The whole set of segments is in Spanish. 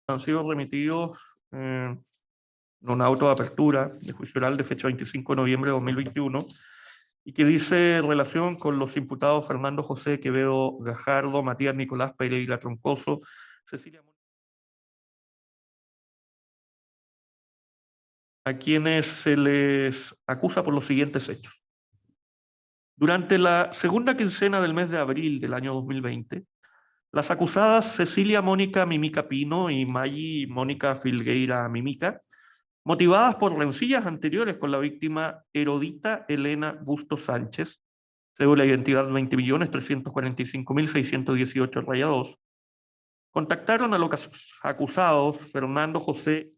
han sido remitidos en un auto de apertura de juicio oral de fecha 25 de noviembre de 2021 y que dice en relación con los imputados Fernando José Quevedo Gajardo, Matías Nicolás Pereira Troncoso, Cecilia Mónica, a quienes se les acusa por los siguientes hechos. Durante la segunda quincena del mes de abril del año 2020, las acusadas Cecilia Mónica Mimica Pino y Maggi Mónica Filgueira Mimica, motivadas por rencillas anteriores con la víctima Herodita Elena Bustos Sánchez, según la identidad 20.345.618-2, contactaron a los acusados Fernando José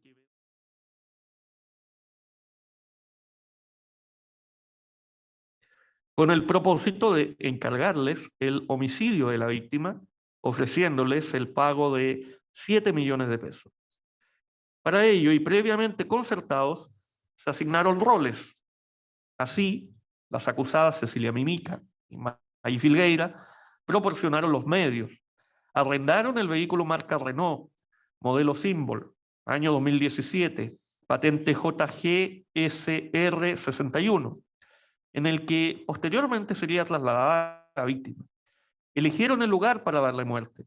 con el propósito de encargarles el homicidio de la víctima, ofreciéndoles el pago de 7 millones de pesos. Para ello, y previamente concertados, se asignaron roles. Así, las acusadas Cecilia Mimica y Maggi Filgueira proporcionaron los medios, arrendaron el vehículo marca Renault, modelo Symbol, año 2017, patente JGSR61, en el que posteriormente sería trasladada a la víctima. Eligieron el lugar para darle muerte.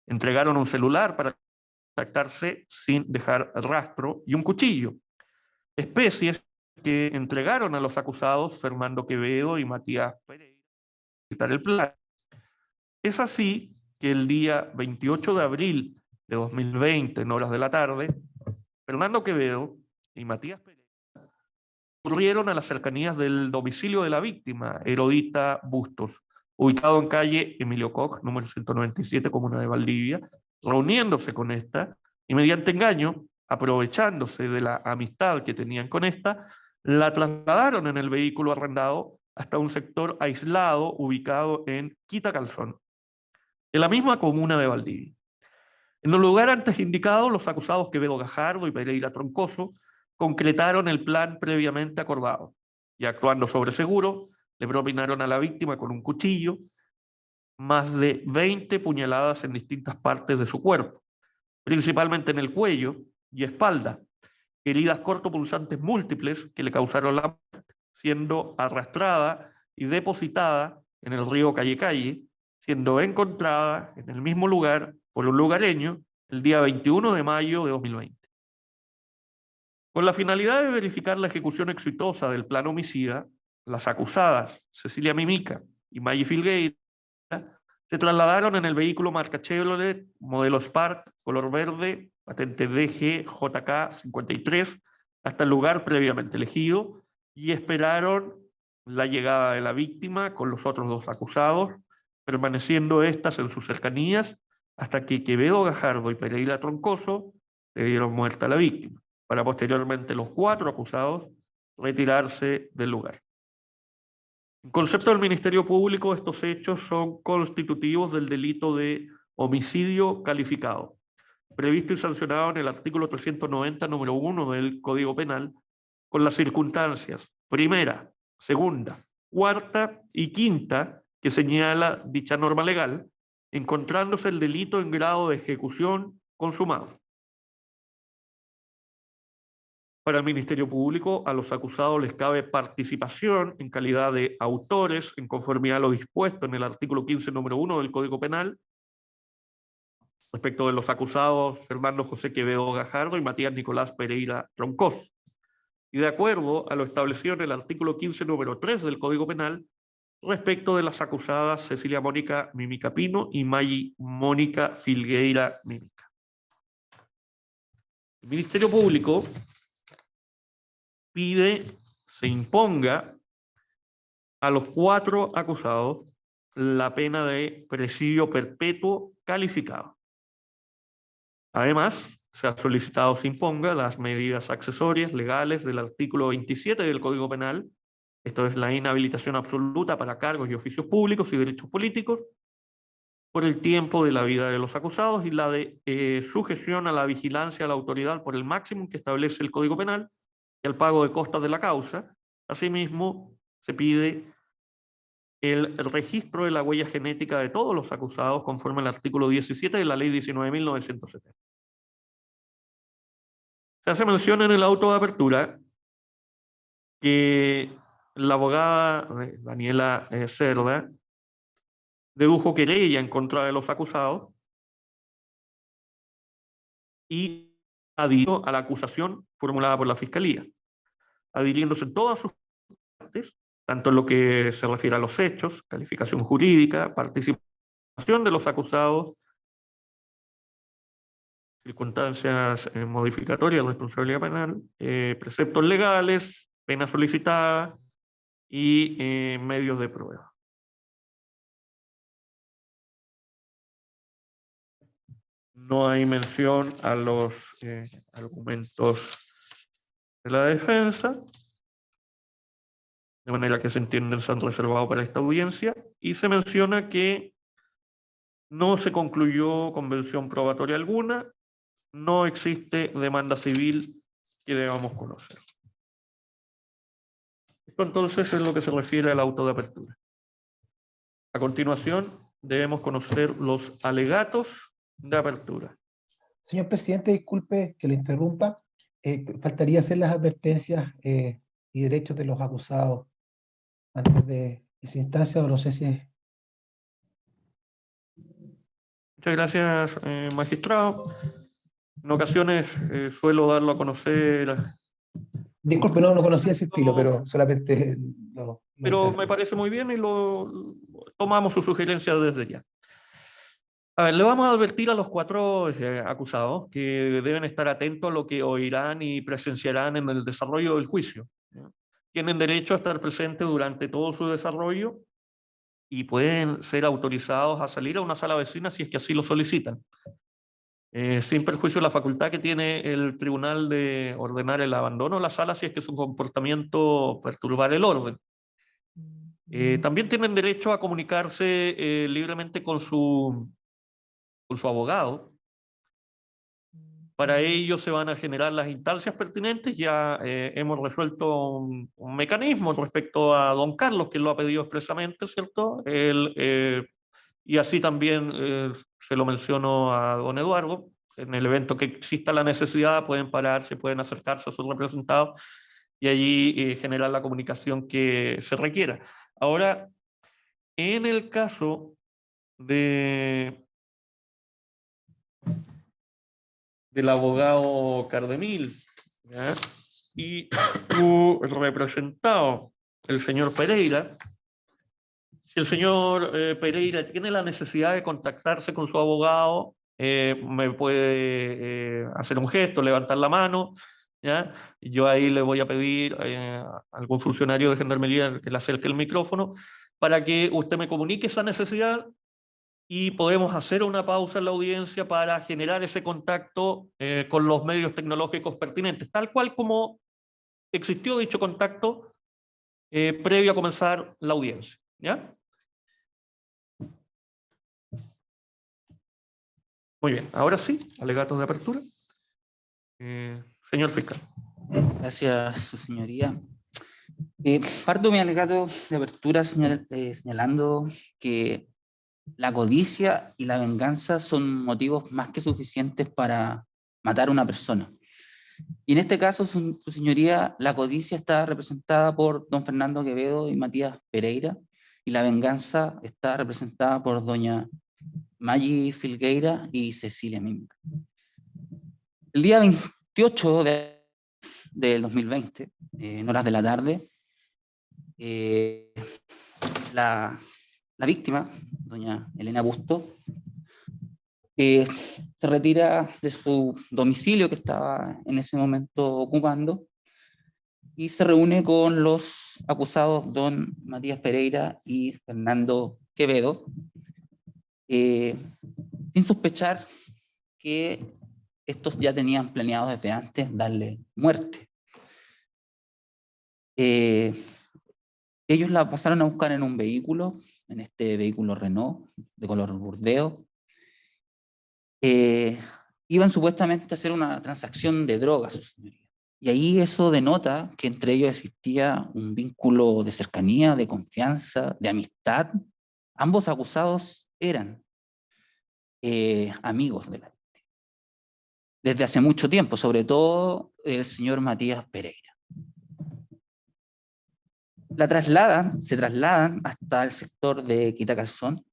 Entregaron un celular para contactarse sin dejar rastro y un cuchillo, especies que entregaron a los acusados Fernando Quevedo y Matías Pereira para el plan. Es así que el día 28 de abril de 2020, en horas de la tarde, Fernando Quevedo y Matías Pereira ocurrieron a las cercanías del domicilio de la víctima, Herodita Bustos, ubicado en calle Emilio Koch, número 197, comuna de Valdivia, reuniéndose con esta y mediante engaño, aprovechándose de la amistad que tenían con esta, la trasladaron en el vehículo arrendado hasta un sector aislado ubicado en Quitacalzón, en la misma comuna de Valdivia. En el lugar antes indicado, los acusados Quevedo Gajardo y Pereira Troncoso concretaron el plan previamente acordado y, actuando sobre seguro, le propinaron a la víctima con un cuchillo más de 20 puñaladas en distintas partes de su cuerpo, principalmente en el cuello y espalda, heridas cortopulsantes múltiples que le causaron la muerte, siendo arrastrada y depositada en el río Calle Calle, siendo encontrada en el mismo lugar por un lugareño el día 21 de mayo de 2020. Con la finalidad de verificar la ejecución exitosa del plan homicida, las acusadas Cecilia Mimica y Maggi Filgueira se trasladaron en el vehículo marca Chevrolet, modelo Spark, color verde, patente DGJK 53, hasta el lugar previamente elegido y esperaron la llegada de la víctima con los otros dos acusados, permaneciendo éstas en sus cercanías hasta que Quevedo Gajardo y Pereira Troncoso le dieron muerte a la víctima, para posteriormente los cuatro acusados retirarse del lugar. En concepto del Ministerio Público, estos hechos son constitutivos del delito de homicidio calificado, previsto y sancionado en el artículo 390, número 1 del Código Penal, con las circunstancias primera, segunda, cuarta y quinta que señala dicha norma legal, encontrándose el delito en grado de ejecución consumado. Para el Ministerio Público, a los acusados les cabe participación en calidad de autores en conformidad a lo dispuesto en el artículo 15, número 1 del Código Penal, respecto de los acusados Fernando José Quevedo Gajardo y Matías Nicolás Pereira Troncoso. Y de acuerdo a lo establecido en el artículo 15, número 3 del Código Penal, respecto de las acusadas Cecilia Mónica Mimica Pino y Maggi Mónica Filgueira Mimica. El Ministerio Público pide se imponga a los cuatro acusados la pena de presidio perpetuo calificado. Además, se ha solicitado se imponga las medidas accesorias legales del artículo 27 del Código Penal, esto es la inhabilitación absoluta para cargos y oficios públicos y derechos políticos, por el tiempo de la vida de los acusados y la de sujeción a la vigilancia de la autoridad por el máximo que establece el Código Penal y al pago de costas de la causa. Asimismo, se pide el registro de la huella genética de todos los acusados conforme al artículo 17 de la Ley 19.970. Se hace mención en el auto de apertura que la abogada Daniela Cerda dedujo querella en contra de los acusados y adhirió a la acusación formulada por la Fiscalía, adhiriéndose en todas sus partes, tanto en lo que se refiere a los hechos, calificación jurídica, participación de los acusados, circunstancias modificatorias de responsabilidad penal, preceptos legales, pena solicitada y medios de prueba. No hay mención a los argumentos de la defensa, de manera que se entienden se han reservado para esta audiencia, y se menciona que no se concluyó convención probatoria alguna, no existe demanda civil que debamos conocer. Esto entonces es lo que se refiere al auto de apertura. A continuación, debemos conocer los alegatos de apertura. Señor presidente, disculpe que lo interrumpa. Faltaría hacer las advertencias y derechos de los acusados antes de esa instancia, o no sé si es... Muchas gracias, magistrado. En ocasiones suelo darlo a conocer. Disculpe, no conocía ese estilo, pero solamente Pero me parece muy bien y lo tomamos su sugerencia desde ya. A ver, le vamos a advertir a los 4 acusados que deben estar atentos a lo que oirán y presenciarán en el desarrollo del juicio, ¿ya? Tienen derecho a estar presentes durante todo su desarrollo y pueden ser autorizados a salir a una sala vecina si es que así lo solicitan, sin perjuicio de la facultad que tiene el tribunal de ordenar el abandono de la sala si es que su comportamiento perturbar el orden. También tienen derecho a comunicarse libremente con su abogado. Para ello se van a generar las instancias pertinentes. Ya hemos resuelto un mecanismo respecto a don Carlos, que lo ha pedido expresamente, ¿cierto? Y así también se lo menciono a don Eduardo. En el evento que exista la necesidad, pueden pararse, pueden acercarse a sus representados y allí generar la comunicación que se requiera. Ahora, en el caso del abogado Cardemil, ¿ya? Y su representado, el señor Pereira, si el señor Pereira tiene la necesidad de contactarse con su abogado, me puede hacer un gesto, levantar la mano, ¿ya? Yo ahí le voy a pedir a algún funcionario de Gendarmería que le acerque el micrófono para que usted me comunique esa necesidad y podemos hacer una pausa en la audiencia para generar ese contacto con los medios tecnológicos pertinentes, tal cual como existió dicho contacto previo a comenzar la audiencia, ¿ya? Muy bien, ahora sí, alegatos de apertura. Señor fiscal. Gracias, su señoría. Parto mi alegato de apertura señalando que la codicia y la venganza son motivos más que suficientes para matar a una persona. Y en este caso, su señoría, la codicia está representada por don Fernando Quevedo y Matías Pereira, y la venganza está representada por doña Maggi Filgueira y Cecilia Minca. El día 28 del 2020, en horas de la tarde, la víctima, doña Elena Busto, se retira de su domicilio que estaba en ese momento ocupando y se reúne con los acusados don Matías Pereira y Fernando Quevedo, sin sospechar que estos ya tenían planeado desde antes darle muerte. Ellos la pasaron a buscar en un vehículo, en este vehículo Renault de color burdeo. Iban supuestamente a hacer una transacción de drogas, su señoría. Y ahí eso denota que entre ellos existía un vínculo de cercanía, de confianza, de amistad. Ambos acusados eran amigos de la víctima. desde hace mucho tiempo, sobre todo el señor Matías Pereira. Se trasladan hasta el sector de Quitacalzón,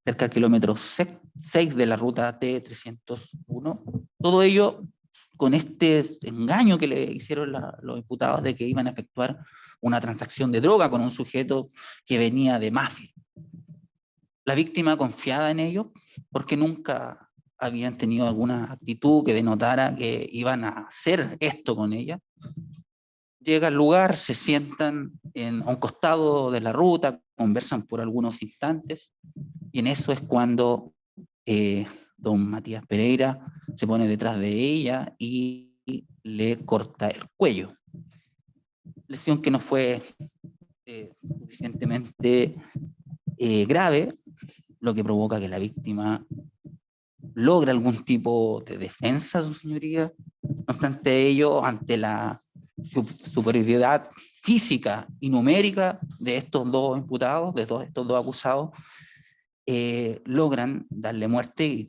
cerca del kilómetro 6 de la ruta T301. Todo ello con este engaño que le hicieron los imputados de que iban a efectuar una transacción de droga con un sujeto que venía de mafia. La víctima confiada en ello porque nunca habían tenido alguna actitud que denotara que iban a hacer esto con ella. Llega al lugar, se sientan a un costado de la ruta, conversan por algunos instantes, y en eso es cuando don Matías Pereira se pone detrás de ella y le corta el cuello. Lesión que no fue suficientemente grave, lo que provoca que la víctima logre algún tipo de defensa, su señoría. No obstante ello, ante la superioridad física y numérica de estos dos imputados, de todos estos dos acusados, logran darle muerte y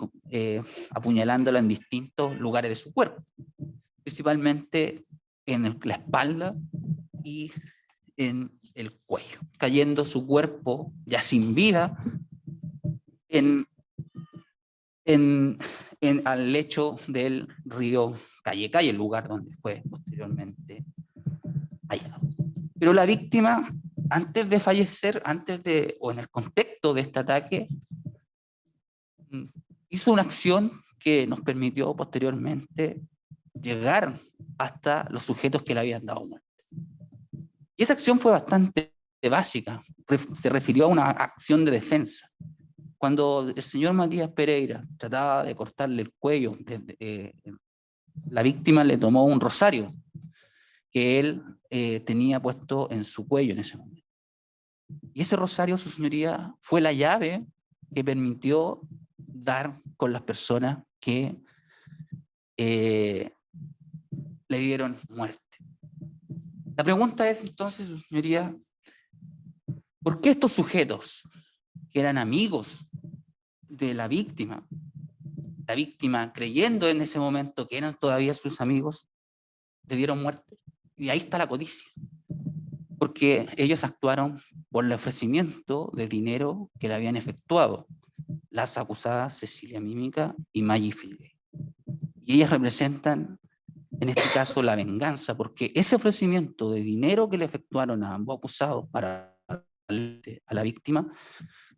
apuñalándola en distintos lugares de su cuerpo, principalmente en la espalda y en el cuello, cayendo su cuerpo ya sin vida al lecho del río Calle, el lugar donde fue posteriormente hallado. Pero la víctima, antes de fallecer, o en el contexto de este ataque, hizo una acción que nos permitió posteriormente llegar hasta los sujetos que le habían dado muerte. Y esa acción fue bastante básica, se refirió a una acción de defensa. Cuando el señor Matías Pereira trataba de cortarle el cuello, la víctima le tomó un rosario que él tenía puesto en su cuello en ese momento. Y ese rosario, su señoría, fue la llave que permitió dar con las personas que le dieron muerte. La pregunta es entonces, su señoría, ¿por qué estos sujetos que eran amigos de la víctima creyendo en ese momento que eran todavía sus amigos, le dieron muerte? Y ahí está la codicia, porque ellos actuaron por el ofrecimiento de dinero que le habían efectuado las acusadas Cecilia Mímica y Maggie Filgueira. Y ellas representan, en este caso, la venganza, porque ese ofrecimiento de dinero que le efectuaron a ambos acusados para a la víctima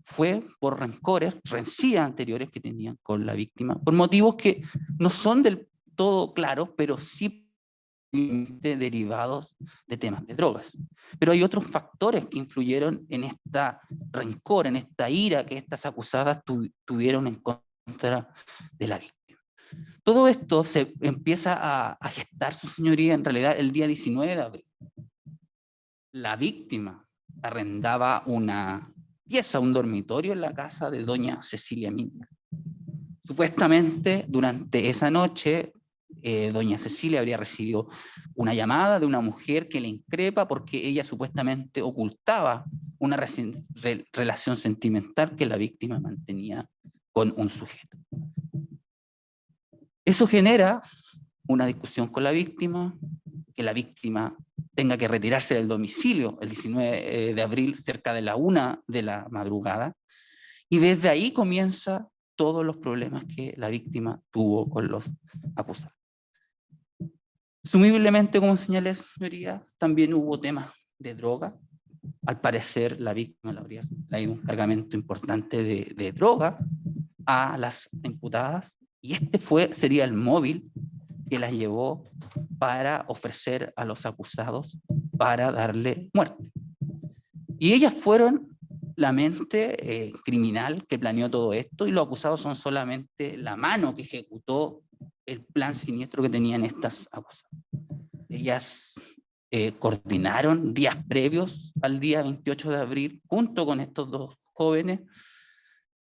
fue por rencillas anteriores que tenían con la víctima, por motivos que no son del todo claros, pero sí derivados de temas de drogas. Pero hay otros factores que influyeron en esta rencor, en esta ira que estas acusadas tuvieron en contra de la víctima. Todo esto se empieza a gestar, su señoría, en realidad el día 19 de abril. La víctima arrendaba una pieza, un dormitorio en la casa de doña Cecilia Mímica. Supuestamente, durante esa noche, doña Cecilia habría recibido una llamada de una mujer que le increpa porque ella supuestamente ocultaba una relación sentimental que la víctima mantenía con un sujeto. Eso genera una discusión con la víctima, que la víctima tenga que retirarse del domicilio el 19 de abril cerca de la 1 de la madrugada, y desde ahí comienza todos los problemas que la víctima tuvo con los acusados. Presumiblemente, como señalé, señoría, también hubo temas de droga. Al parecer, la víctima le habría traído un cargamento importante de droga a las imputadas, y este sería el móvil que las llevó para ofrecer a los acusados para darle muerte. Y ellas fueron la mente criminal que planeó todo esto, y los acusados son solamente la mano que ejecutó el plan siniestro que tenían estas acusadas. Ellas coordinaron días previos al día 28 de abril, junto con estos dos jóvenes,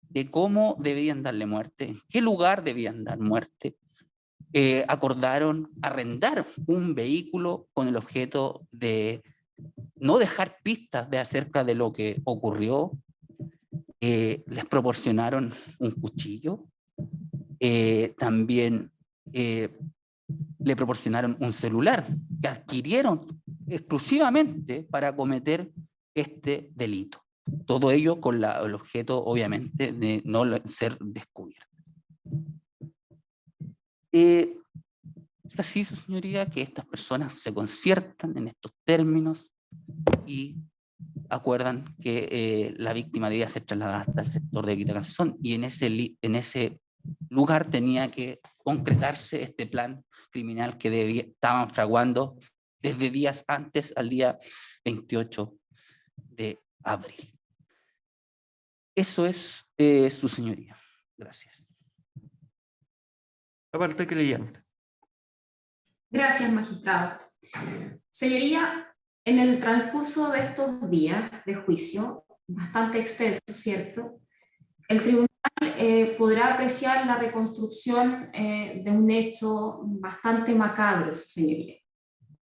de cómo debían darle muerte, en qué lugar debían dar muerte. Acordaron arrendar un vehículo con el objeto de no dejar pistas acerca de lo que ocurrió. Les proporcionaron un cuchillo, También le proporcionaron un celular que adquirieron exclusivamente para cometer este delito. Todo ello con el objeto, obviamente, de no ser descubierto. Es así, su señoría, que estas personas se conciertan en estos términos y acuerdan que la víctima debía ser trasladada hasta el sector de Quitacalzón, y en ese lugar tenía que concretarse este plan criminal que estaban fraguando desde días antes al día 28 de abril. Eso es, su señoría. Gracias. La parte creyente. Gracias, magistrado. Señoría, en el transcurso de estos días de juicio, bastante extenso, ¿cierto?, el tribunal podrá apreciar la reconstrucción de un hecho bastante macabro, su señoría,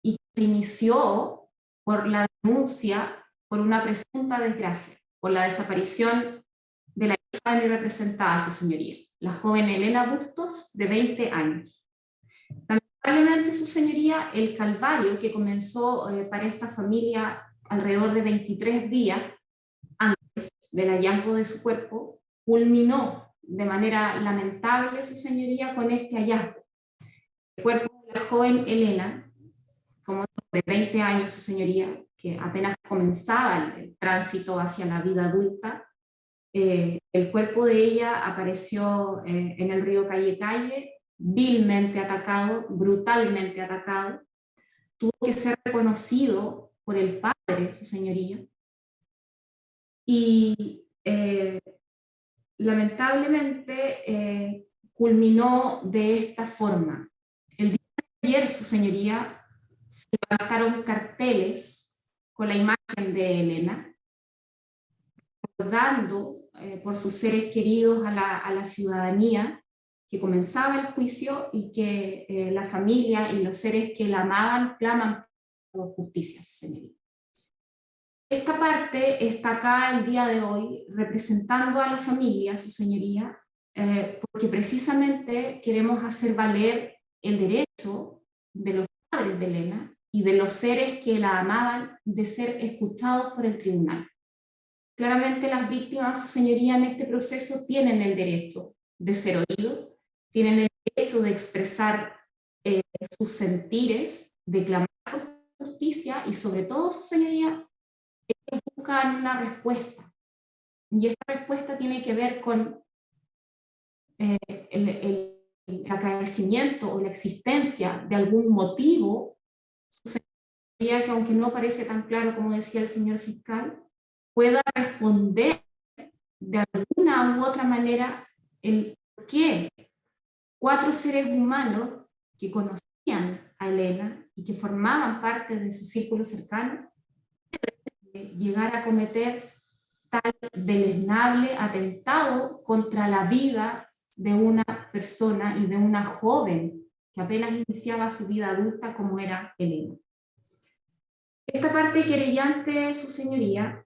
y se inició por la denuncia por una presunta desgracia, por la desaparición de la hija de mi representada, su señoría, la joven Elena Bustos, de 20 años. Lamentablemente, su señoría, el calvario que comenzó para esta familia alrededor de 23 días antes del hallazgo de su cuerpo, culminó de manera lamentable, su señoría, con este hallazgo. El cuerpo de la joven Elena, como de 20 años, su señoría, que apenas comenzaba el tránsito hacia la vida adulta, el cuerpo de ella apareció en el río Calle Calle, vilmente atacado, brutalmente atacado. Tuvo que ser reconocido por el padre, su señoría, y lamentablemente culminó de esta forma. El día de ayer, su señoría, se levantaron carteles con la imagen de Elena, recordando por sus seres queridos a la ciudadanía que comenzaba el juicio y que la familia y los seres que la amaban claman por justicia, su señoría. Esta parte está acá el día de hoy representando a la familia, su señoría, porque precisamente queremos hacer valer el derecho de los padres de Elena y de los seres que la amaban de ser escuchados por el tribunal. Claramente las víctimas, su señoría, en este proceso tienen el derecho de ser oídos, tienen el derecho de expresar sus sentires, de clamar por justicia y sobre todo, su señoría, ellos buscan una respuesta. Y esta respuesta tiene que ver con el agradecimiento o la existencia de algún motivo, su señoría, que aunque no parece tan claro como decía el señor fiscal, pueda responder de alguna u otra manera el por qué 4 seres humanos que conocían a Elena y que formaban parte de su círculo cercano llegar a cometer tal deleznable atentado contra la vida de una persona y de una joven que apenas iniciaba su vida adulta como era Elena. Esta parte querellante, su señoría,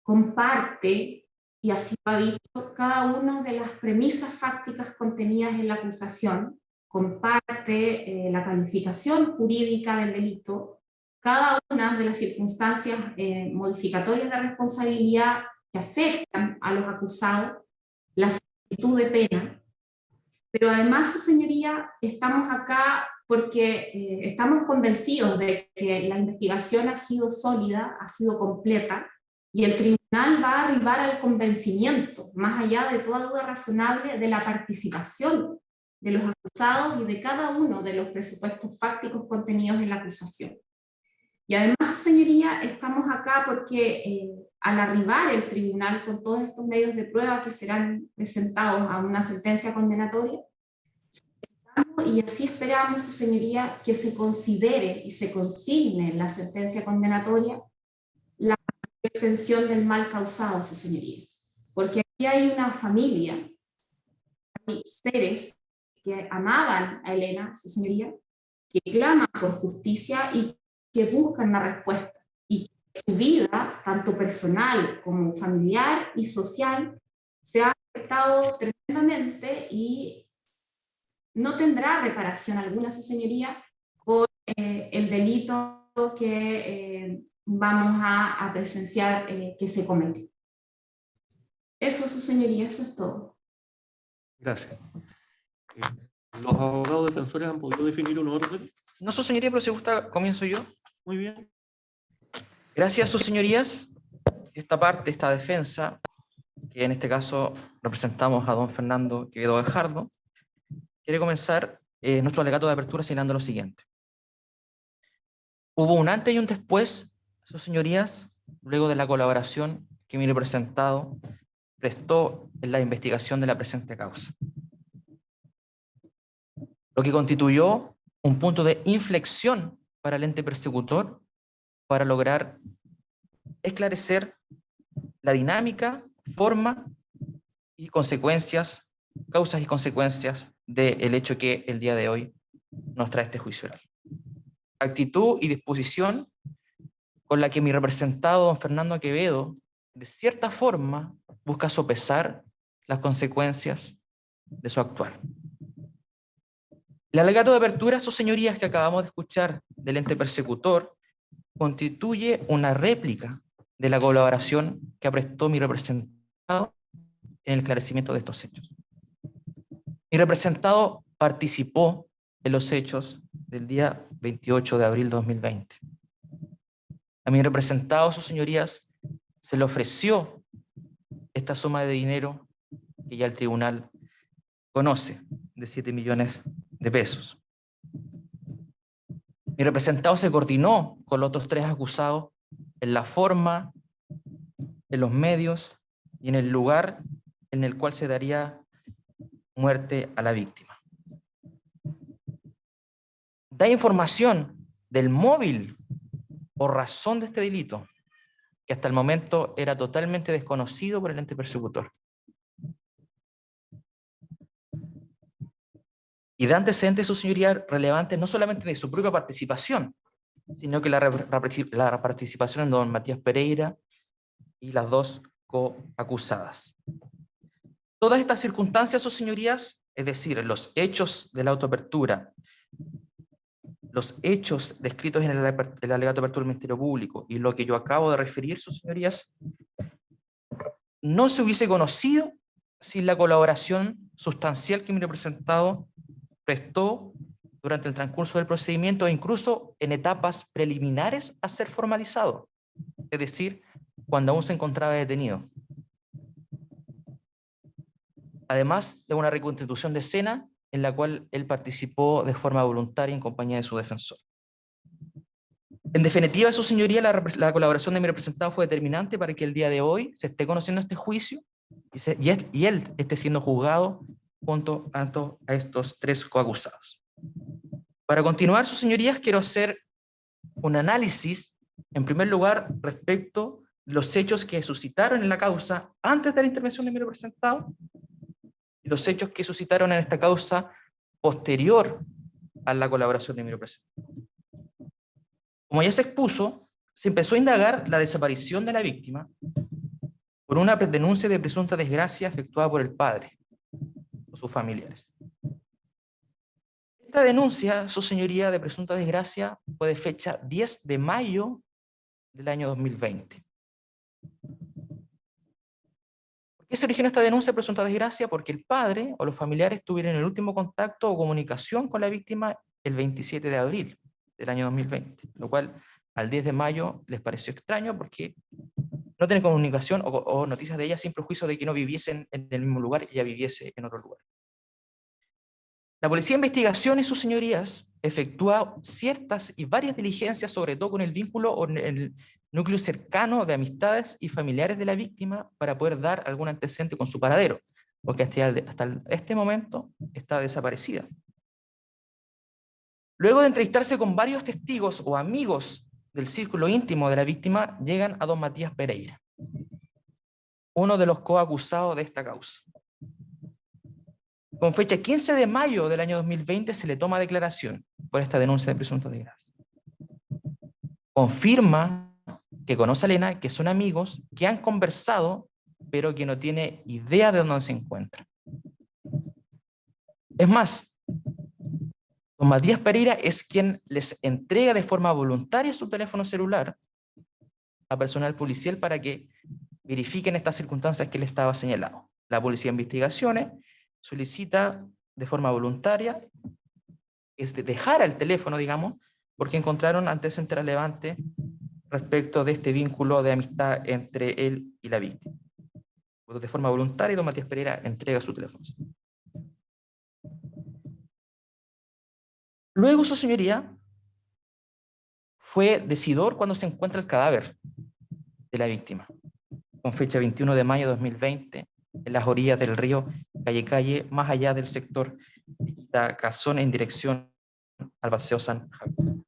comparte, y así lo ha dicho, cada una de las premisas fácticas contenidas en la acusación, comparte la calificación jurídica del delito, cada una de las circunstancias modificatorias de responsabilidad que afectan a los acusados, la solicitud de pena, pero además, su señoría, estamos acá porque estamos convencidos de que la investigación ha sido sólida, ha sido completa, y el tribunal va a arribar al convencimiento, más allá de toda duda razonable, de la participación de los acusados y de cada uno de los presupuestos fácticos contenidos en la acusación. Y además, su señoría, estamos acá porque al arribar el tribunal con todos estos medios de prueba que serán presentados a una sentencia condenatoria, y así esperamos, su señoría, que se considere y se consigne en la sentencia condenatoria la extensión del mal causado, su señoría. Porque aquí hay una familia, hay seres que amaban a Elena, su señoría, que claman por justicia y que buscan una respuesta. Y que su vida, tanto personal como familiar y social, se ha afectado tremendamente y no tendrá reparación alguna, su señoría, con el delito que vamos a presenciar que se cometió. Eso, su señoría, eso es todo. Gracias. ¿Los abogados defensores han podido definir un orden? No, su señoría, pero si gusta, comienzo yo. Muy bien. Gracias, sus señorías. Esta parte, esta defensa, que en este caso representamos a don Fernando Quevedo Gajardo, quiere comenzar nuestro alegato de apertura señalando lo siguiente. Hubo un antes y un después, sus señorías, luego de la colaboración que mi representado prestó en la investigación de la presente causa, lo que constituyó un punto de inflexión para el ente persecutor para lograr esclarecer la dinámica, forma y consecuencias, causas y consecuencias del hecho que el día de hoy nos trae este juicio oral. Actitud y disposición con la que mi representado, don Fernando Quevedo, de cierta forma busca sopesar las consecuencias de su actuar. El alegato de apertura, sus señorías, que acabamos de escuchar del ente persecutor, constituye una réplica de la colaboración que prestó mi representado en el esclarecimiento de estos hechos. Mi representado participó en los hechos del día 28 de abril de 2020. A mi representado, sus señorías, se le ofreció esta suma de dinero que ya el tribunal conoce, de 7 millones de pesos. Mi representado se coordinó con los otros 3 acusados en la forma, en los medios y en el lugar en el cual se daría muerte a la víctima. Da información del móvil o razón de este delito, que hasta el momento era totalmente desconocido por el ente persecutor. Y da antecedentes, su señoría, relevantes no solamente de su propia participación, sino que la participación en don Matías Pereira y las 2 coacusadas. Todas estas circunstancias, sus señorías, es decir, los hechos de la autoapertura, los hechos descritos en el alegato de apertura del Ministerio Público y lo que yo acabo de referir, sus señorías, no se hubiese conocido sin la colaboración sustancial que mi representado prestó durante el transcurso del procedimiento e incluso en etapas preliminares a ser formalizado, es decir, cuando aún se encontraba detenido. Además de una reconstitución de escena en la cual él participó de forma voluntaria en compañía de su defensor. En definitiva, su señoría, la colaboración de mi representado fue determinante para que el día de hoy se esté conociendo este juicio y él esté siendo juzgado junto a estos 3 coacusados. Para continuar, sus señorías, quiero hacer un análisis, en primer lugar, respecto de los hechos que suscitaron en la causa antes de la intervención de mi representado y los hechos que suscitaron en esta causa posterior a la colaboración de mi representado. Como ya se expuso, se empezó a indagar la desaparición de la víctima por una denuncia de presunta desgracia efectuada por el padre o sus familiares. Esta denuncia, su señoría, de presunta desgracia fue de fecha 10 de mayo del año 2020. ¿Por qué se originó esta denuncia de presunta desgracia? Porque el padre o los familiares tuvieron el último contacto o comunicación con la víctima el 27 de abril del año 2020, lo cual al 10 de mayo les pareció extraño porque no tienen comunicación o noticias de ella sin prejuicio de que no viviesen en el mismo lugar y ella viviese en otro lugar. La Policía de Investigaciones, sus señorías, efectúa ciertas y varias diligencias, sobre todo con el vínculo o el núcleo cercano de amistades y familiares de la víctima para poder dar algún antecedente con su paradero, porque hasta este momento está desaparecida. Luego de entrevistarse con varios testigos o amigos del círculo íntimo de la víctima, llegan a don Matías Pereira, uno de los coacusados de esta causa. Con fecha 15 de mayo del año 2020 se le toma declaración por esta denuncia de presunta desgracia. Confirma que conoce a Elena, que son amigos, que han conversado pero que no tiene idea de dónde se encuentra. Es más, don Matías Pereira es quien les entrega de forma voluntaria su teléfono celular a personal policial para que verifiquen estas circunstancias que le estaba señalado. La Policía de Investigaciones solicita de forma voluntaria dejar el teléfono, digamos, porque encontraron antecedentes relevantes respecto de este vínculo de amistad entre él y la víctima. De forma voluntaria, don Matías Pereira entrega su teléfono. Luego, su señoría, fue decidor cuando se encuentra el cadáver de la víctima, con fecha 21 de mayo de 2020, en las orillas del río Calle, más allá del sector de Cazón en dirección al Paseo San Javier,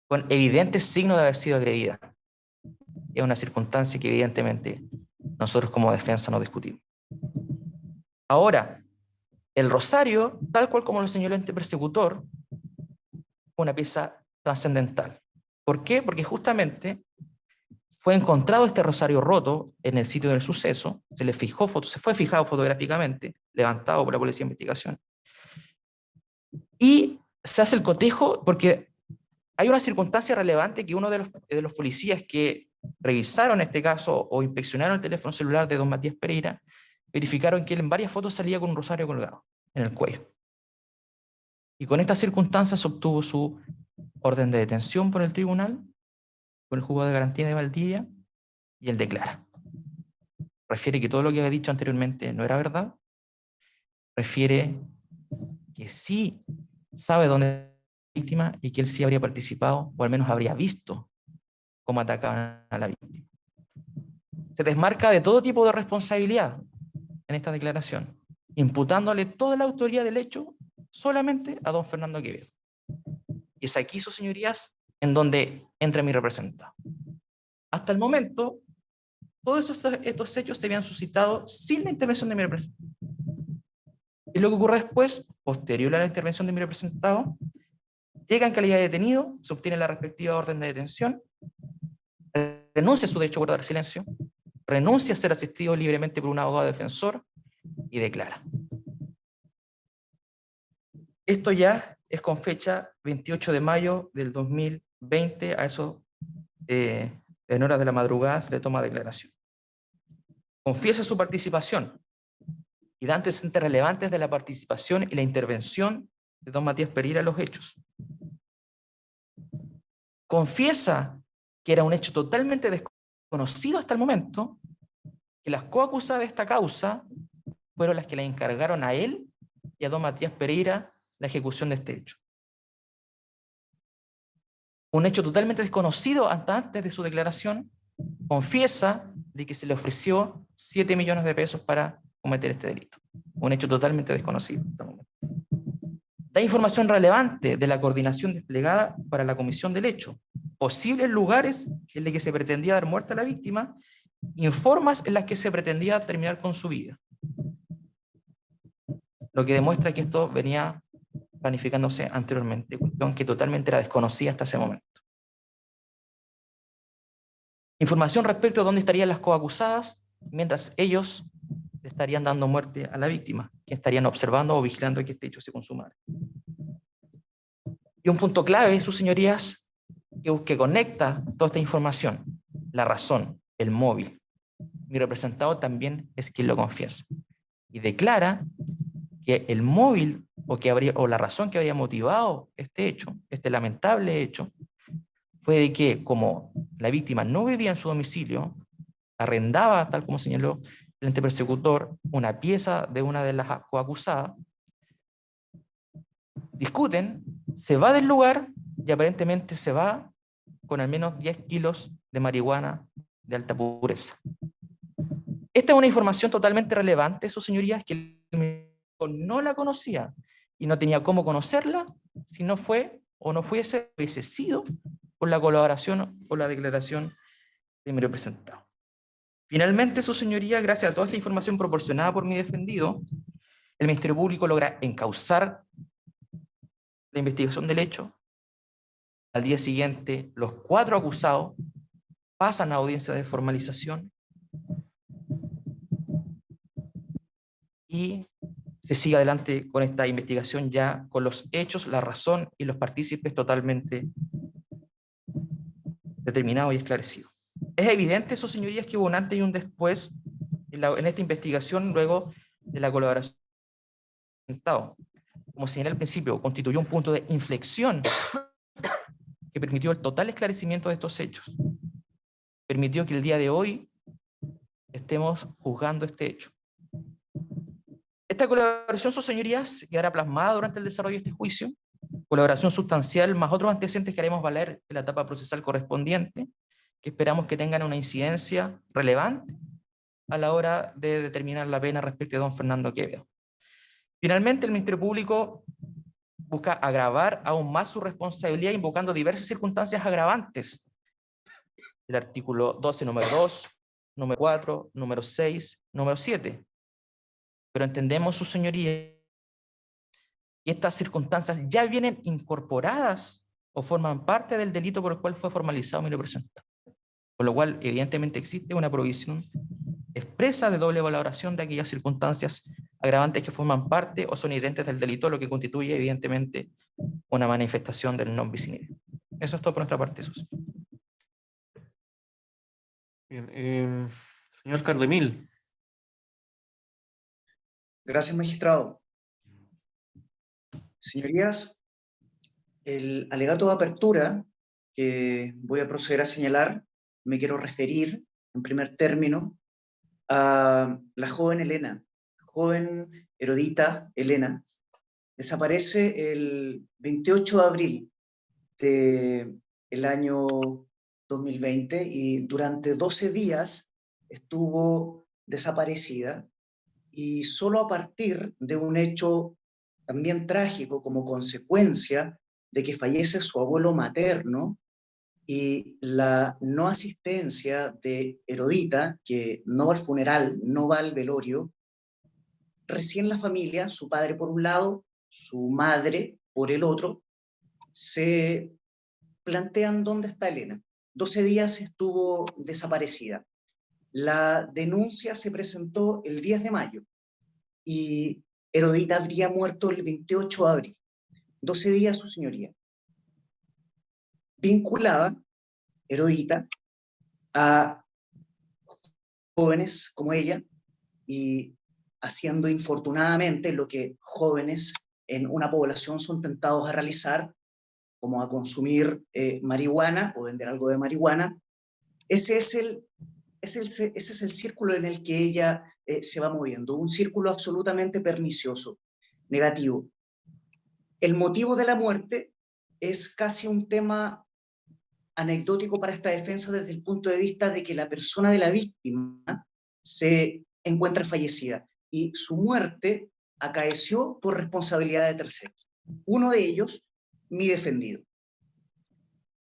con evidentes signos de haber sido agredida. Es una circunstancia que evidentemente nosotros como defensa no discutimos. Ahora, el rosario, tal cual como lo señaló el ente persecutor, fue una pieza trascendental. ¿Por qué? Porque justamente fue encontrado este rosario roto en el sitio del suceso, se fue fijado fotográficamente, levantado por la Policía de Investigación, y se hace el cotejo porque hay una circunstancia relevante que uno de los policías que revisaron este caso o inspeccionaron el teléfono celular de don Matías Pereira, verificaron que él en varias fotos salía con un rosario colgado en el cuello. Y con estas circunstancias obtuvo su orden de detención por el tribunal, con el juzgado de garantía de Valdivia, y él declara. Refiere que todo lo que había dicho anteriormente no era verdad. Refiere que sí sabe dónde es la víctima y que él sí habría participado, o al menos habría visto cómo atacaban a la víctima. Se desmarca de todo tipo de responsabilidad en esta declaración, imputándole toda la autoría del hecho solamente a don Fernando Quevedo. Y es aquí, sus señorías, en donde entra mi representado. Hasta el momento, todos estos hechos se habían suscitado sin la intervención de mi representado. Y lo que ocurre después, posterior a la intervención de mi representado, llega en calidad de detenido, se obtiene la respectiva orden de detención, renuncia a su derecho a guardar silencio, renuncia a ser asistido libremente por un abogado defensor y declara. Esto ya es con fecha 28 de mayo del 2020, a eso en horas de la madrugada se le toma declaración. Confiesa su participación y da antecedentes relevantes de la participación y la intervención de don Matías Pereira en los hechos. Confiesa que era un hecho totalmente desconocido hasta el momento, que las coacusadas de esta causa fueron las que le encargaron a él y a don Matías Pereira la ejecución de este hecho. Un hecho totalmente desconocido hasta antes de su declaración, confiesa de que se le ofreció 7 millones de pesos para cometer este delito. Un hecho totalmente desconocido. Da información relevante de la coordinación desplegada para la comisión del hecho, posibles lugares en los que se pretendía dar muerte a la víctima, informes en las que se pretendía terminar con su vida. Lo que demuestra que esto venía planificándose anteriormente, cuestión que totalmente era desconocida hasta ese momento. Información respecto a dónde estarían las coacusadas mientras ellos le estarían dando muerte a la víctima, que estarían observando o vigilando que este hecho se consumara. Y un punto clave, sus señorías, que conecta toda esta información, la razón, el móvil. Mi representado también es quien lo confiesa y declara que el móvil o la razón que habría motivado este hecho, este lamentable hecho, fue de que como la víctima no vivía en su domicilio, arrendaba, tal como señaló el ente persecutor, una pieza de una de las coacusadas, discuten, se va del lugar y aparentemente se va con al menos 10 kilos de marihuana de alta pureza. Esta es una información totalmente relevante, sus señorías, que el no la conocía y no tenía cómo conocerla si no fue o no hubiese sido por la colaboración o la declaración de mi representado. Finalmente, su señoría, gracias a toda esta información proporcionada por mi defendido, el Ministerio Público logra encauzar la investigación del hecho. Al día siguiente, los 4 acusados pasan a audiencia de formalización y se siga adelante con esta investigación ya con los hechos, la razón y los partícipes totalmente determinados y esclarecidos. Es evidente, eso, señorías, que hubo un antes y un después en esta investigación luego de la colaboración. Como señalé al principio, constituyó un punto de inflexión que permitió el total esclarecimiento de estos hechos. Permitió que el día de hoy estemos juzgando este hecho. Esta colaboración, sus señorías, quedará plasmada durante el desarrollo de este juicio, colaboración sustancial más otros antecedentes que haremos valer en la etapa procesal correspondiente, que esperamos que tengan una incidencia relevante a la hora de determinar la pena respecto de don Fernando Quevedo. Finalmente, el Ministerio Público busca agravar aún más su responsabilidad invocando diversas circunstancias agravantes del artículo 12, número 2, número 4, número 6, número 7. Pero entendemos, su señoría, que estas circunstancias ya vienen incorporadas o forman parte del delito por el cual fue formalizado mi representante. Por lo cual, evidentemente, existe una provisión expresa de doble valoración de aquellas circunstancias agravantes que forman parte o son inherentes del delito, lo que constituye, evidentemente, una manifestación del non bis in idem. Eso es todo por nuestra parte, Jesús. Bien, señor Cardemil. Gracias, magistrado. Señorías, el alegato de apertura que voy a proceder a señalar, me quiero referir, en primer término, a la joven Elena, joven erudita Elena, desaparece el 28 de abril del año 2020 y durante 12 días estuvo desaparecida, y solo a partir de un hecho también trágico como consecuencia de que fallece su abuelo materno y la no asistencia de Herodita, que no va al funeral, no va al velorio, recién la familia, su padre por un lado, su madre por el otro, se plantean dónde está Elena. 12 días estuvo desaparecida. La denuncia se presentó el 10 de mayo y Herodita habría muerto el 28 de abril. 12 días, su señoría. Vinculada, Herodita, a jóvenes como ella y haciendo infortunadamente lo que jóvenes en una población son tentados a realizar, como a consumir marihuana o vender algo de marihuana. Ese es el círculo en el que ella se va moviendo, un círculo absolutamente pernicioso, negativo. El motivo de la muerte es casi un tema anecdótico para esta defensa desde el punto de vista de que la persona de la víctima se encuentra fallecida y su muerte acaeció por responsabilidad de terceros. Uno de ellos, mi defendido.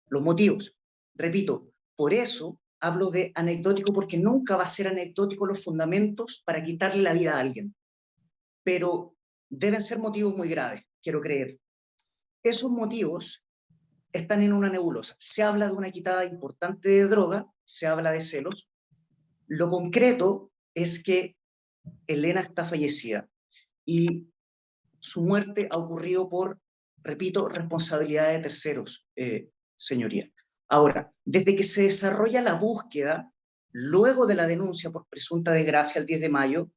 Los motivos, repito, por eso hablo de anecdótico, porque nunca va a ser anecdótico los fundamentos para quitarle la vida a alguien. Pero deben ser motivos muy graves, quiero creer. Esos motivos están en una nebulosa. Se habla de una quitada importante de droga, se habla de celos. Lo concreto es que Elena está fallecida y su muerte ha ocurrido por, repito, responsabilidad de terceros, señoría. Ahora, desde que se desarrolla la búsqueda, luego de la denuncia por presunta desgracia el 10 de mayo,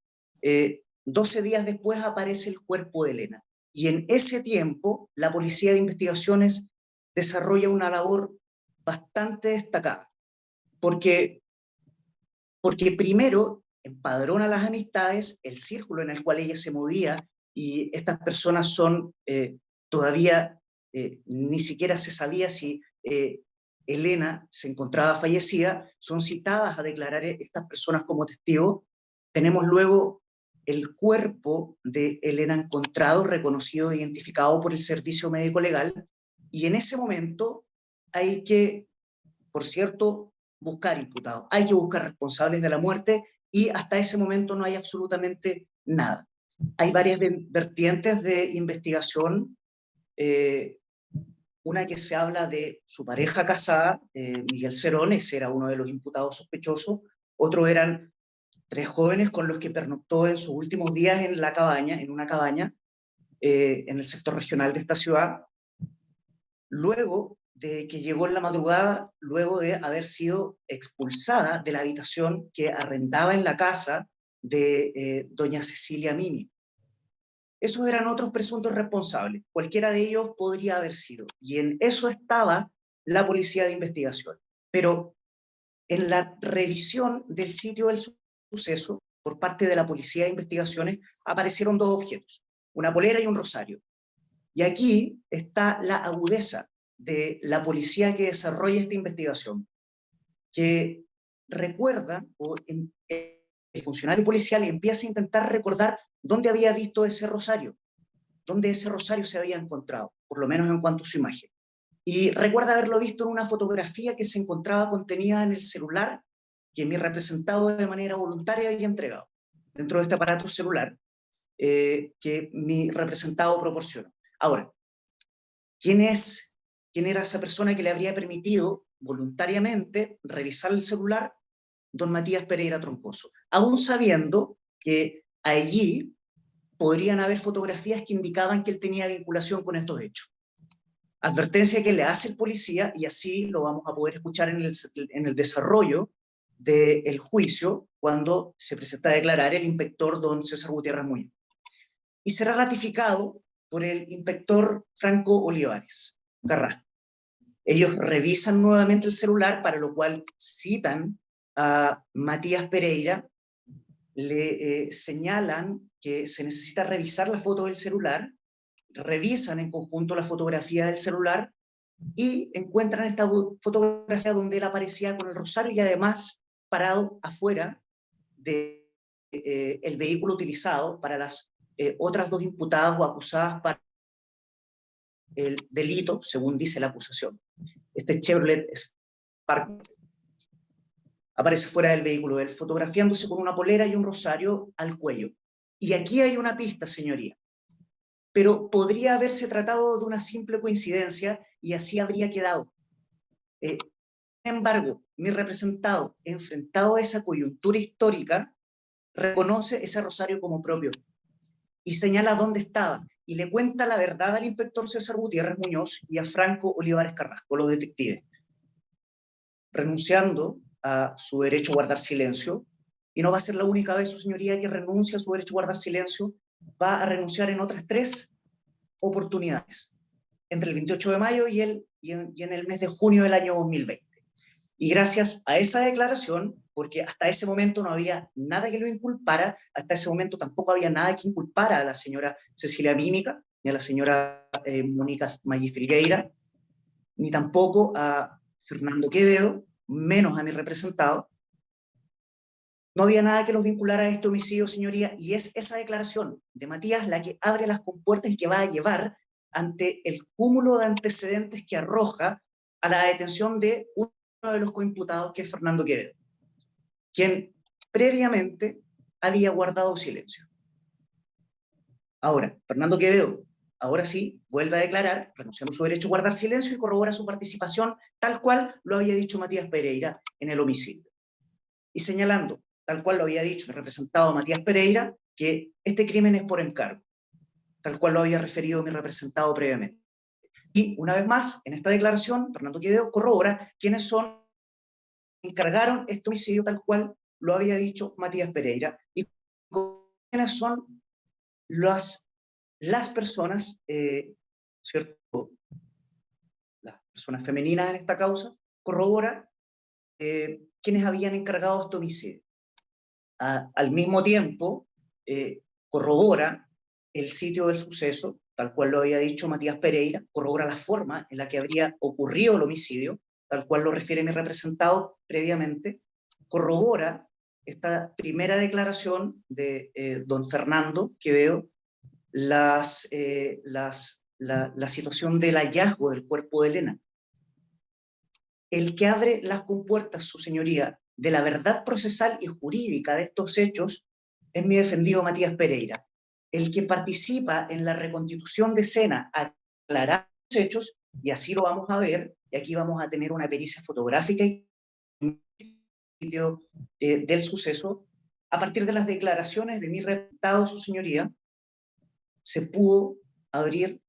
12 días después aparece el cuerpo de Elena. Y en ese tiempo, la Policía de Investigaciones desarrolla una labor bastante destacada, porque primero empadrona las amistades, el círculo en el cual ella se movía, y estas personas son todavía, ni siquiera se sabía si Elena se encontraba fallecida, son citadas a declarar estas personas como testigos. Tenemos luego el cuerpo de Elena encontrado, reconocido e identificado por el Servicio Médico Legal, y en ese momento hay que, por cierto, buscar imputados, hay que buscar responsables de la muerte, y hasta ese momento no hay absolutamente nada. Hay varias vertientes de investigación, una que se habla de su pareja casada, Miguel Cerón, ese era uno de los imputados sospechosos, otro eran 3 jóvenes con los que pernoctó en sus últimos días en la cabaña, en una cabaña, en el sector regional de esta ciudad, luego de que llegó en la madrugada, luego de haber sido expulsada de la habitación que arrendaba en la casa de doña Cecilia Mimi. Esos eran otros presuntos responsables, cualquiera de ellos podría haber sido, y en eso estaba la policía de investigación. Pero en la revisión del sitio del suceso, por parte de la policía de investigaciones, aparecieron 2 objetos, una polera y un rosario. Y aquí está la agudeza de la policía que desarrolla esta investigación, que recuerda, el funcionario policial empieza a intentar recordar dónde había visto ese rosario, dónde ese rosario se había encontrado, por lo menos en cuanto a su imagen. Y recuerda haberlo visto en una fotografía que se encontraba contenida en el celular que mi representado de manera voluntaria había entregado dentro de este aparato celular que mi representado proporcionó. Ahora, ¿quién era esa persona que le habría permitido voluntariamente revisar el celular? Don Matías Pereira Troncoso, aún sabiendo que allí podrían haber fotografías que indicaban que él tenía vinculación con estos hechos. Advertencia que le hace el policía, y así lo vamos a poder escuchar en el desarrollo del juicio, cuando se presenta a declarar el inspector don César Gutiérrez Muñoz. Y será ratificado por el inspector Franco Olivares Carrasco. Ellos revisan nuevamente el celular, para lo cual citan a Matías Pereira, le señalan que se necesita revisar la foto del celular, revisan en conjunto la fotografía del celular y encuentran esta fotografía donde él aparecía con el rosario y además parado afuera del vehículo utilizado para las otras 2 imputadas o acusadas para el delito, según dice la acusación. Este Chevrolet Spark aparece fuera del vehículo, él fotografiándose con una polera y un rosario al cuello. Y aquí hay una pista, señoría. Pero podría haberse tratado de una simple coincidencia y así habría quedado. Sin embargo, mi representado, enfrentado a esa coyuntura histórica, reconoce ese rosario como propio y señala dónde estaba y le cuenta la verdad al inspector César Gutiérrez Muñoz y a Franco Olivares Carrasco, los detectives, renunciando a su derecho a guardar silencio, y no va a ser la única vez, su señoría, que renuncia a su derecho a guardar silencio, va a renunciar en otras 3 oportunidades, entre el 28 de mayo y en el mes de junio del año 2020. Y gracias a esa declaración, porque hasta ese momento no había nada que lo inculpara, hasta ese momento tampoco había nada que inculpara a la señora Cecilia Mímica, ni a la señora Mónica Maggi Filgueira, ni tampoco a Fernando Quevedo, menos a mi representado. No había nada que los vinculara a este homicidio, señoría, y es esa declaración de Matías la que abre las compuertas y que va a llevar ante el cúmulo de antecedentes que arroja a la detención de uno de los coimputados, que es Fernando Quevedo, quien previamente había guardado silencio. Ahora, Fernando Quevedo, ahora sí, vuelve a declarar, renunciando a su derecho a guardar silencio y corrobora su participación, tal cual lo había dicho Matías Pereira en el homicidio. Y señalando, tal cual lo había dicho el representado Matías Pereira, que este crimen es por encargo, tal cual lo había referido mi representado previamente. Y una vez más, en esta declaración, Fernando Quevedo corrobora quiénes son encargaron este homicidio, tal cual lo había dicho Matías Pereira, y quiénes son las personas, ¿cierto? Las personas femeninas en esta causa, corrobora quienes habían encargado este homicidio. Al mismo tiempo, corrobora el sitio del suceso, tal cual lo había dicho Matías Pereira, corrobora la forma en la que habría ocurrido el homicidio, tal cual lo refiere mi representado previamente, corrobora esta primera declaración de don Fernando Quevedo, la situación del hallazgo del cuerpo de Elena. El que abre las compuertas, su señoría, de la verdad procesal y jurídica de estos hechos es mi defendido Matías Pereira. El que participa en la reconstitución de escena, aclarar los hechos, y así lo vamos a ver, y aquí vamos a tener una pericia fotográfica y del suceso, A partir de las declaraciones de mi representado, su señoría, se pudo abrir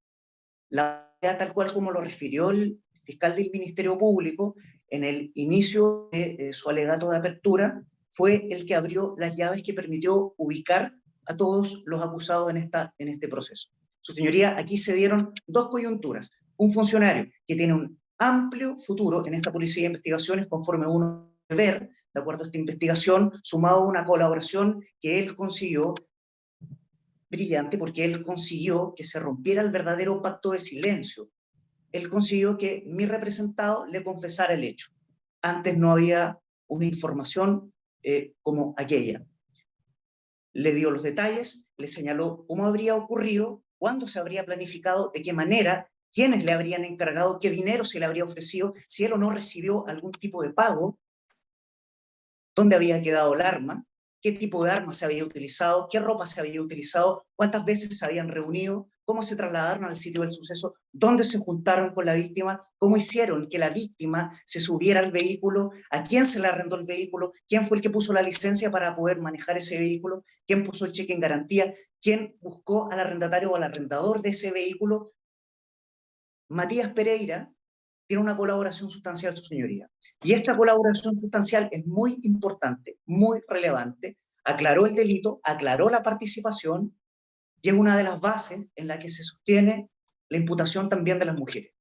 la vía tal cual como lo refirió el fiscal del Ministerio Público en el inicio de su alegato de apertura, fue el que abrió las llaves que permitió ubicar a todos los acusados en este proceso. Su señoría, aquí se dieron dos coyunturas. Un funcionario que tiene un amplio futuro en esta policía de investigaciones, conforme uno debe ver, de acuerdo a esta investigación, sumado a una colaboración que él consiguió, brillante, porque él consiguió que se rompiera el verdadero pacto de silencio. Él consiguió que mi representado le confesara el hecho. Antes no había una información como aquella. Le dio los detalles, le señaló cómo habría ocurrido, cuándo se habría planificado, de qué manera, quiénes le habrían encargado, qué dinero se le habría ofrecido, si él o no recibió algún tipo de pago, dónde había quedado el arma, qué tipo de arma se había utilizado, qué ropa se había utilizado, cuántas veces se habían reunido, cómo se trasladaron al sitio del suceso, dónde se juntaron con la víctima, cómo hicieron que la víctima se subiera al vehículo, a quién se le arrendó el vehículo, quién fue el que puso la licencia para poder manejar ese vehículo, quién puso el cheque en garantía, quién buscó al arrendatario o al arrendador de ese vehículo. Matías Pereira tiene una colaboración sustancial, su señoría. Y esta colaboración sustancial es muy importante, muy relevante. Aclaró el delito, aclaró la participación, y es una de las bases en la que se sostiene la imputación también de las mujeres.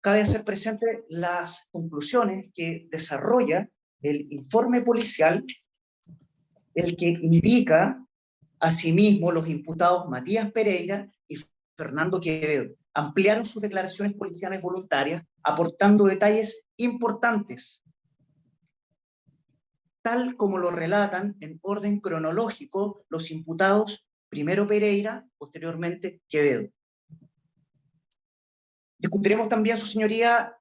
Cabe hacer presente las conclusiones que desarrolla el informe policial, el que indica asimismo los imputados Matías Pereira y Fernando Quevedo ampliaron sus declaraciones policiales voluntarias, aportando detalles importantes, tal como lo relatan en orden cronológico los imputados, primero Pereira, posteriormente Quevedo. Discutiremos también, su señoría,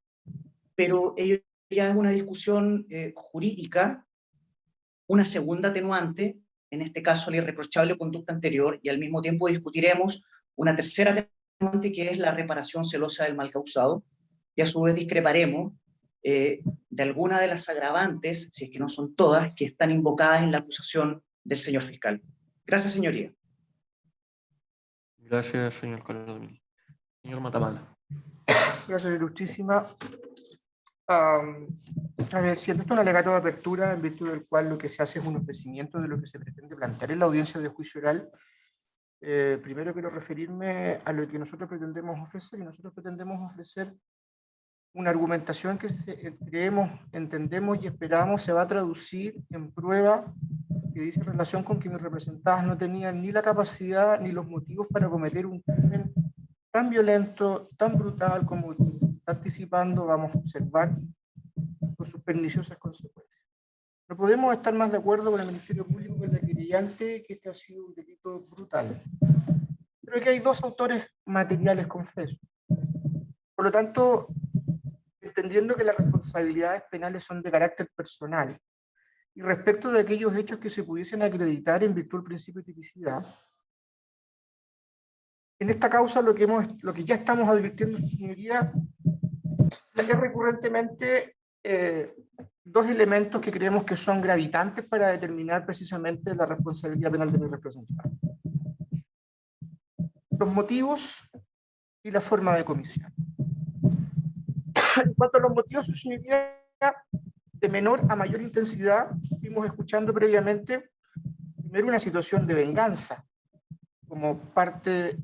pero ello ya es una discusión jurídica, una segunda atenuante, en este caso la irreprochable conducta anterior, y al mismo tiempo discutiremos una tercera atenuante, que es la reparación celosa del mal causado, y a su vez discreparemos de alguna de las agravantes, si es que no son todas, que están invocadas en la acusación del señor fiscal. Gracias, señoría. Gracias, señor Carlos. Señor Matamala. Gracias, ilustrísima. A ver, siendo esto un alegato de apertura, en virtud del cual lo que se hace es un ofrecimiento de lo que se pretende plantear en la audiencia de juicio oral, primero quiero referirme a lo que nosotros pretendemos ofrecer, y nosotros pretendemos ofrecer una argumentación que creemos, entendemos y esperamos se va a traducir en prueba que dice en relación con que mis representadas no tenían ni la capacidad ni los motivos para cometer un crimen tan violento, tan brutal como está anticipando, vamos a observar, con sus perniciosas consecuencias. No podemos estar más de acuerdo con el Ministerio Público y la querellante que este ha sido un delito brutal. Creo que hay dos autores materiales confesos. Por lo tanto, entendiendo que las responsabilidades penales son de carácter personal, y respecto de aquellos hechos que se pudiesen acreditar en virtud del principio de tipicidad, en esta causa lo que ya estamos advirtiendo, su señoría, es que recurrentemente dos elementos que creemos que son gravitantes para determinar precisamente la responsabilidad penal de mi representante. Los motivos y la forma de comisión. En cuanto a los motivos, su señoría, de menor a mayor intensidad, fuimos escuchando previamente, primero una situación de venganza, como parte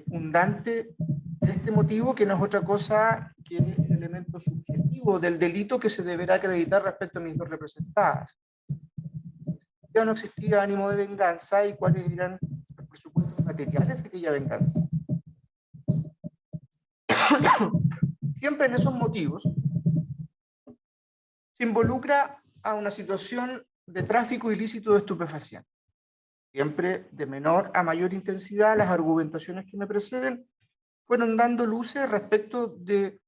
fundante de este motivo, que no es otra cosa que el elemento subjetivo del delito que se deberá acreditar respecto a mis dos representadas. Ya no existía ánimo de venganza, y cuáles eran los presupuestos materiales de aquella venganza. Siempre en esos motivos se involucra a una situación de tráfico ilícito de estupefacientes. Siempre de menor a mayor intensidad, las argumentaciones que me preceden fueron dando luces respecto de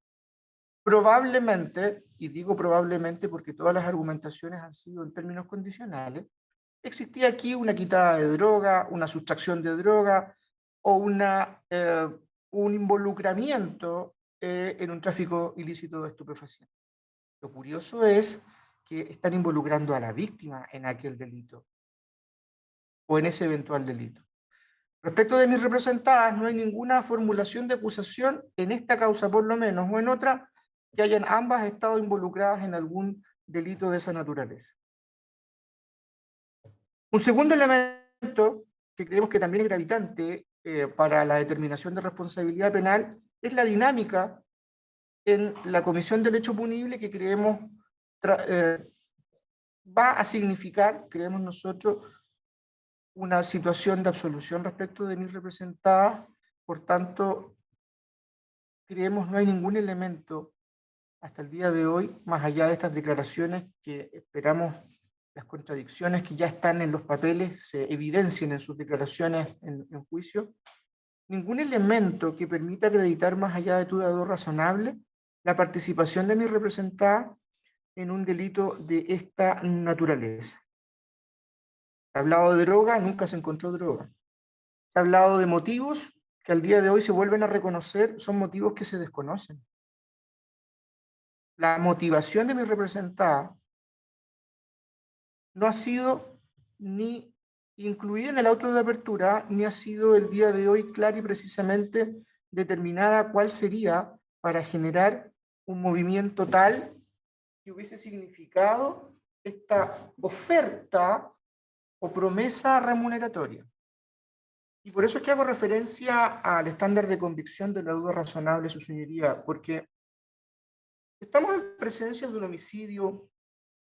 probablemente, y digo probablemente porque todas las argumentaciones han sido en términos condicionales, existía aquí una quitada de droga, una sustracción de droga o un involucramiento en un tráfico ilícito de estupefacientes. Lo curioso es que están involucrando a la víctima en aquel delito o en ese eventual delito. Respecto de mis representadas, no hay ninguna formulación de acusación en esta causa, por lo menos, o en otra, que hayan ambas estado involucradas en algún delito de esa naturaleza. Un segundo elemento que creemos que también es gravitante para la determinación de responsabilidad penal es la dinámica en la comisión del hecho punible que creemos va a significar, creemos nosotros, una situación de absolución respecto de mis representadas. Por tanto, creemos no hay ningún elemento hasta el día de hoy, más allá de estas declaraciones que esperamos las contradicciones que ya están en los papeles se evidencien en sus declaraciones en juicio, ningún elemento que permita acreditar más allá de toda duda razonable la participación de mi representada en un delito de esta naturaleza. Se ha hablado de droga, nunca se encontró droga. Se ha hablado de motivos que al día de hoy se vuelven a reconocer, son motivos que se desconocen. La motivación de mi representada no ha sido ni incluida en el auto de apertura, ni ha sido el día de hoy clara y precisamente determinada cuál sería para generar un movimiento tal que hubiese significado esta oferta o promesa remuneratoria. Y por eso es que hago referencia al estándar de convicción de la duda razonable, su señoría, porque estamos en presencia de un homicidio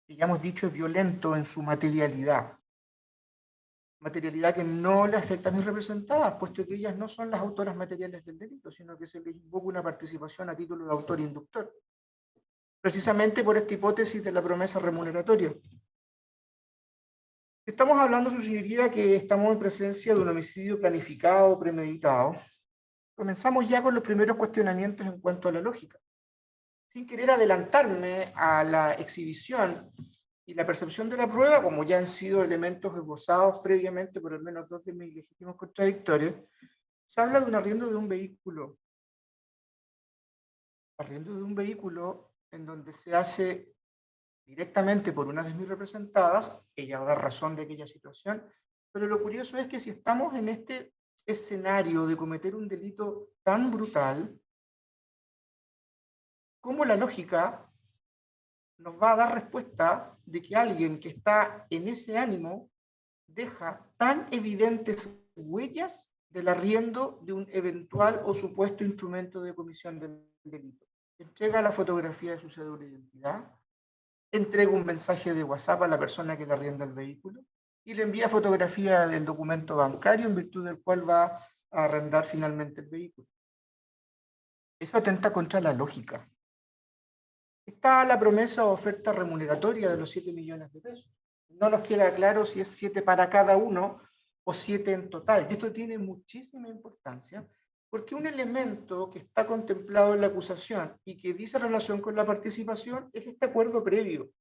que ya hemos dicho es violento en su materialidad que no le afecta a mis representadas, puesto que ellas no son las autoras materiales del delito, sino que se les invoca una participación a título de autor e inductor, precisamente por esta hipótesis de la promesa remuneratoria. Estamos hablando, su señoría, que estamos en presencia de un homicidio planificado, premeditado. Comenzamos ya con los primeros cuestionamientos en cuanto a la lógica. Sin querer adelantarme a la exhibición y la percepción de la prueba, como ya han sido elementos esbozados previamente por al menos dos de mis legítimos contradictores, se habla de un arriendo de un vehículo. Arriendo de un vehículo en donde se hace directamente por una de mis representadas, ella da razón de aquella situación, pero lo curioso es que si estamos en este escenario de cometer un delito tan brutal, ¿cómo la lógica nos va a dar respuesta de que alguien que está en ese ánimo deja tan evidentes huellas del arriendo de un eventual o supuesto instrumento de comisión del delito? Entrega la fotografía de su cédula de identidad, entrega un mensaje de WhatsApp a la persona que le arrienda el vehículo y le envía fotografía del documento bancario en virtud del cual va a arrendar finalmente el vehículo. Eso atenta contra la lógica. Está la promesa o oferta remuneratoria de los 7 millones de pesos. No nos queda claro si es 7 para cada uno o 7 en total. Y esto tiene muchísima importancia porque un elemento que está contemplado en la acusación y que dice relación con la participación es este acuerdo previo.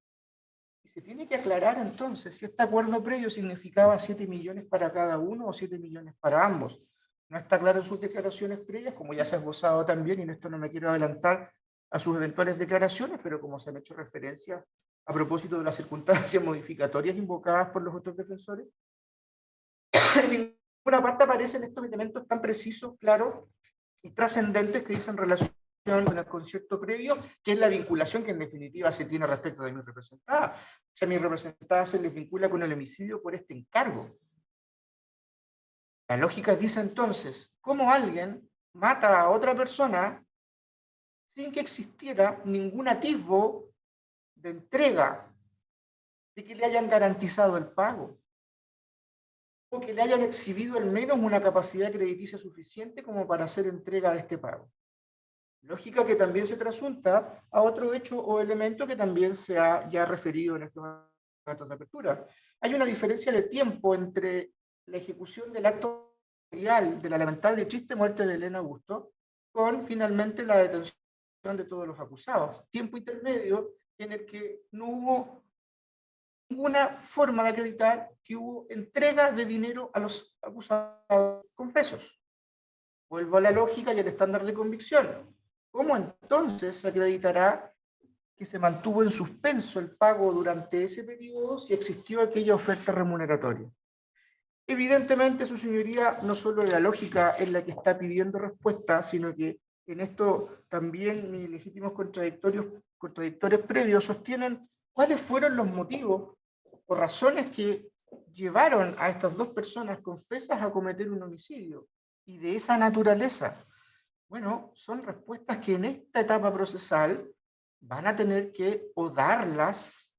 Y se tiene que aclarar entonces si este acuerdo previo significaba 7 millones para cada uno o 7 millones para ambos. No está claro en sus declaraciones previas, como ya se ha esbozado también, y en esto no me quiero adelantar a sus eventuales declaraciones, pero como se han hecho referencia a propósito de las circunstancias modificatorias invocadas por los otros defensores, en ninguna parte aparecen estos elementos tan precisos, claros y trascendentes que dicen relación con el concierto previo, que es la vinculación que en definitiva se tiene respecto de mi representada. O sea, mi representada se les vincula con el homicidio por este encargo. La lógica dice entonces, ¿cómo alguien mata a otra persona sin que existiera ningún atisbo de entrega, de que le hayan garantizado el pago, o que le hayan exhibido al menos una capacidad crediticia suficiente como para hacer entrega de este pago? Lógica que también se trasunta a otro hecho o elemento que también se ha ya referido en estos datos de apertura. Hay una diferencia de tiempo entre la ejecución del acto material de la lamentable y triste muerte de Elena Augusto con finalmente la detención de todos los acusados. Tiempo intermedio en el que no hubo ninguna forma de acreditar que hubo entrega de dinero a los acusados confesos. Vuelvo a la lógica y al estándar de convicción. ¿Cómo entonces se acreditará que se mantuvo en suspenso el pago durante ese periodo si existió aquella oferta remuneratoria. Evidentemente, su señoría, no solo la lógica en la que está pidiendo respuesta, sino que en esto también mis legítimos contradictores previos sostienen cuáles fueron los motivos o razones que llevaron a estas dos personas confesas a cometer un homicidio. Y de esa naturaleza, bueno, son respuestas que en esta etapa procesal van a tener que o darlas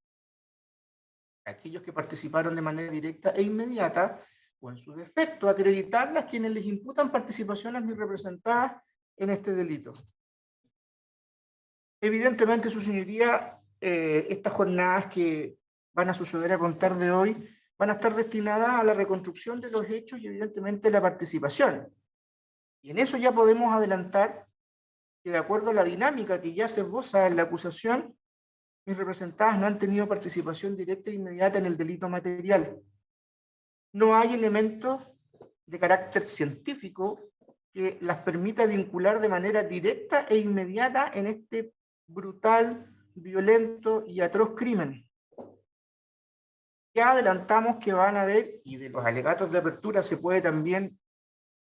a aquellos que participaron de manera directa e inmediata, o en su defecto acreditarlas quienes les imputan participaciones mis representadas en este delito. Evidentemente, su señoría, estas jornadas que van a suceder a contar de hoy van a estar destinadas a la reconstrucción de los hechos y evidentemente la participación. Y en eso ya podemos adelantar que, de acuerdo a la dinámica que ya se esboza en la acusación, mis representadas no han tenido participación directa e inmediata en el delito material. No hay elementos de carácter científico que las permita vincular de manera directa e inmediata en este brutal, violento y atroz crimen. Ya adelantamos que van a haber, y de los alegatos de apertura se puede también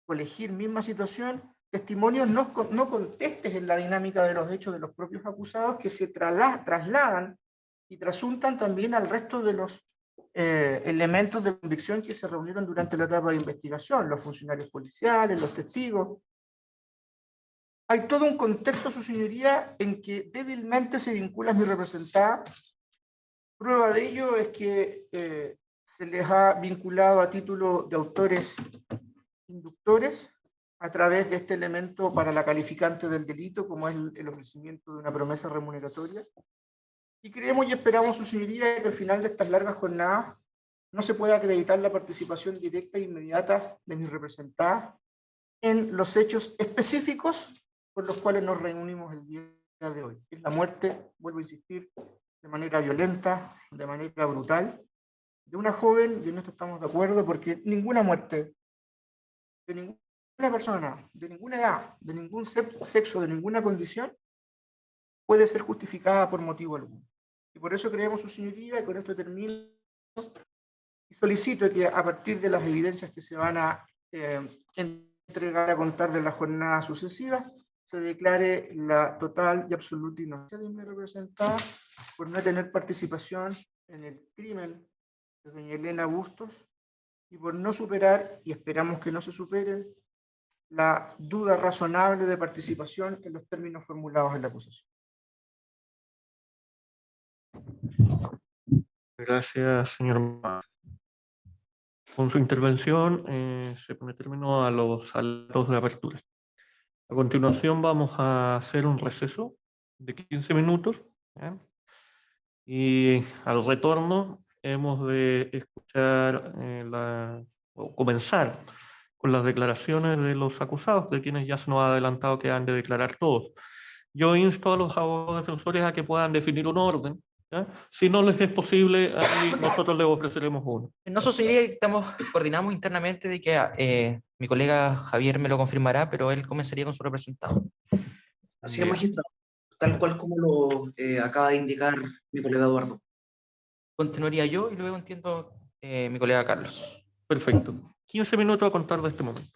colegir misma situación, testimonios no contestes en la dinámica de los hechos de los propios acusados que se trasladan y trasuntan también al resto de los elementos de convicción que se reunieron durante la etapa de investigación, los funcionarios policiales, los testigos. Hay todo un contexto, su señoría, en que débilmente se vincula a mi representada. Prueba de ello es que se les ha vinculado a título de autores inductores a través de este elemento para la calificante del delito, como es el ofrecimiento de una promesa remuneratoria. Y creemos y esperamos, su señoría, que al final de estas largas jornadas no se pueda acreditar la participación directa e inmediata de mis representadas en los hechos específicos por los cuales nos reunimos el día de hoy. Es la muerte, vuelvo a insistir, de manera violenta, de manera brutal, de una joven, y en esto estamos de acuerdo, porque ninguna muerte de ninguna persona, de ninguna edad, de ningún sexo, de ninguna condición, puede ser justificada por motivo alguno. Y por eso creemos, su señoría, y con esto termino, y solicito que a partir de las evidencias que se van a entregar a contar de las jornadas sucesivas, se declare la total y absoluta inocencia de mi representada por no tener participación en el crimen de doña Elena Bustos y por no superar, y esperamos que no se superen, la duda razonable de participación en los términos formulados en la acusación. Gracias, señor. Con su intervención se pone término a los alegatos de apertura. A continuación vamos a hacer un receso de 15 minutos, ¿ya? Y al retorno hemos de escuchar o comenzar con las declaraciones de los acusados, de quienes ya se nos ha adelantado que han de declarar todos. Yo insto a los abogados defensores a que puedan definir un orden, ¿ya? Si no les es posible, ahí nosotros les ofreceremos uno. No sucedería, coordinamos internamente de que mi colega Javier me lo confirmará, pero él comenzaría con su representado. Así es, magistrado, tal cual como lo acaba de indicar mi colega Eduardo. Continuaría yo y luego entiendo mi colega Carlos. Perfecto. 15 minutos a contar de este momento.